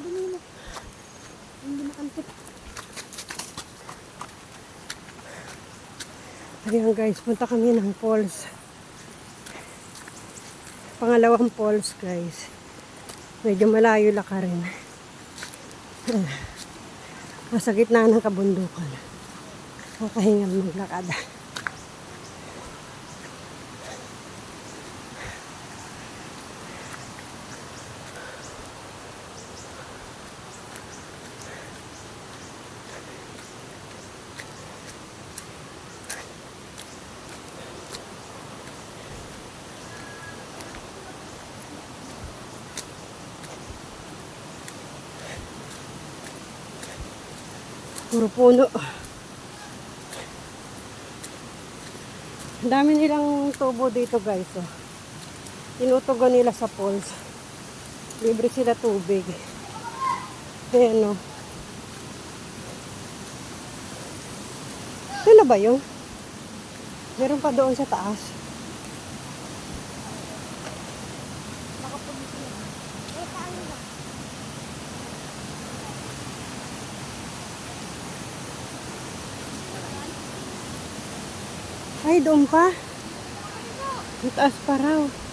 Hindi makantip. Ayan guys, punta kami ng falls. Pangalawang falls guys. Medyo malayo laka rin. Nasa gitna ng kabundukan. Makahingal maglakad. Puro puno. Ang dami nilang tubo dito guys. Oh. Tinutugon nila sa falls. Libre sila tubig. Ayan o. Ito na ba yun? Meron pa doon sa taas. Ay, doon pa. Ang taas pa raw.